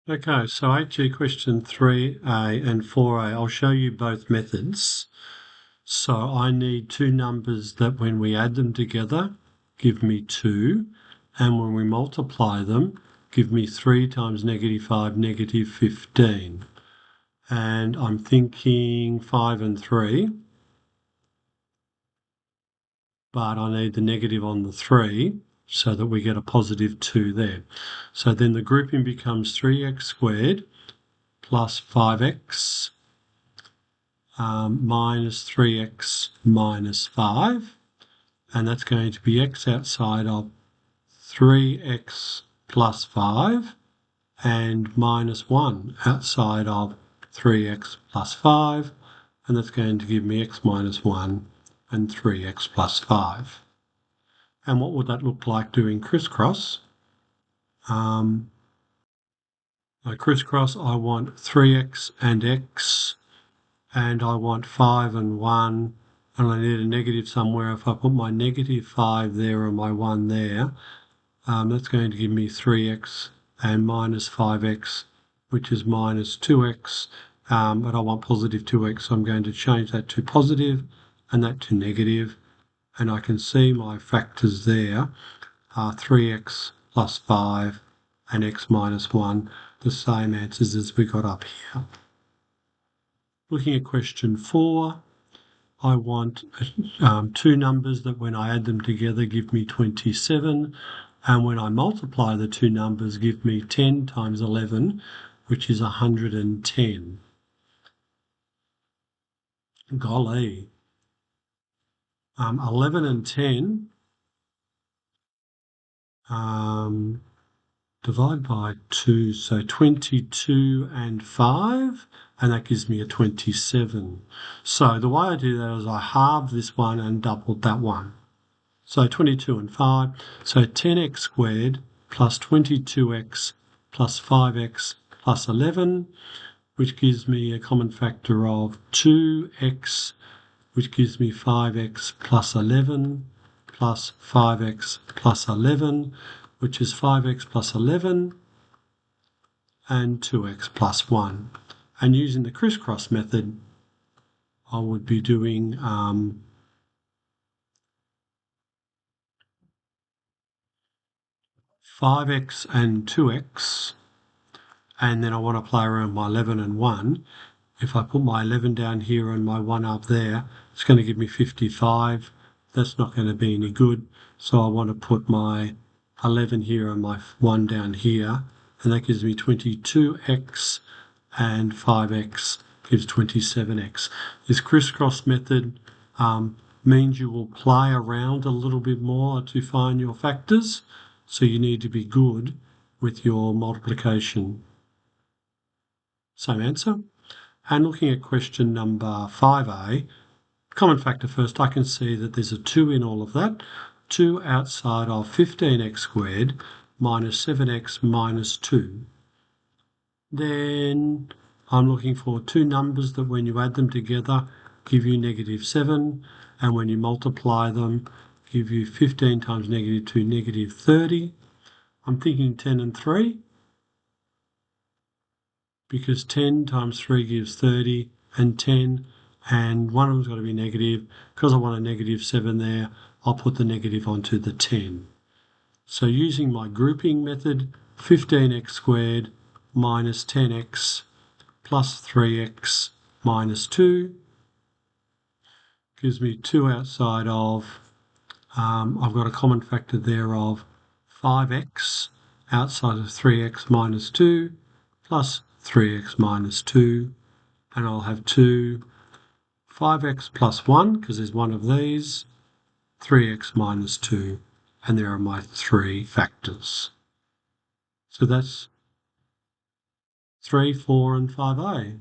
Okay, so HG question 3A and 4A, I'll show you both methods. So I need two numbers that when we add them together, give me 2, and when we multiply them, give me 3 times -5, -15. And I'm thinking 5 and 3, but I need the negative on the 3 so that we get a positive 2 there. So then the grouping becomes 3x squared plus 5x minus 3x minus 5, and that's going to be x outside of 3x plus 5 and minus 1 outside of 3x plus 5, and that's going to give me x minus 1 and 3x plus 5. And what would that look like doing crisscross? Crisscross, I want 3x and x, and I want 5 and 1, and I need a negative somewhere. If I put my -5 there and my 1 there, that's going to give me 3x and minus 5x, which is minus 2x, but I want positive 2x, so I'm going to change that to positive and that to negative, and I can see my factors there are 3x plus 5 and x minus 1, the same answers as we got up here. Looking at question 4, I want two numbers that when I add them together give me 27, and when I multiply the two numbers give me 10 times 11, which is 110. Golly. 11 and 10 divide by 2, so 22 and 5, and that gives me a 27. So the way I do that is I halve this one and doubled that one. So 22 and 5, so 10x squared plus 22x plus 5x plus 11, which gives me a common factor of 2x, which gives me 5x plus 11 plus 5x plus 11, which is 5x plus 11 and 2x plus 1. And using the crisscross method, I would be doing 5x and 2x, and then I want to play around my 11 and 1. If I put my 11 down here and my 1 up there, it's going to give me 55. That's not going to be any good, so I want to put my 11 here and my 1 down here, and that gives me 22x, and 5x gives 27x. This crisscross method means you will play around a little bit more to find your factors, so you need to be good with your multiplication. Same answer. And looking at question number 5A, common factor first, I can see that there's a 2 in all of that. 2 outside of 15x squared minus 7x minus 2. Then I'm looking for two numbers that when you add them together give you -7, and when you multiply them give you 15 times -2, -30. I'm thinking 10 and 3, because 10 times 3 gives 30, and 10, and one of them's got to be negative. Because I want a -7 there, I'll put the negative onto the 10. So using my grouping method, 15x squared minus 10x plus 3x minus 2 gives me 2 outside of, I've got a common factor there of 5x outside of 3x minus 2 plus 3x minus 2, and I'll have 2, 5x plus 1, because there's one of these, 3x minus 2, and there are my three factors. So that's 3, 4 and 5A.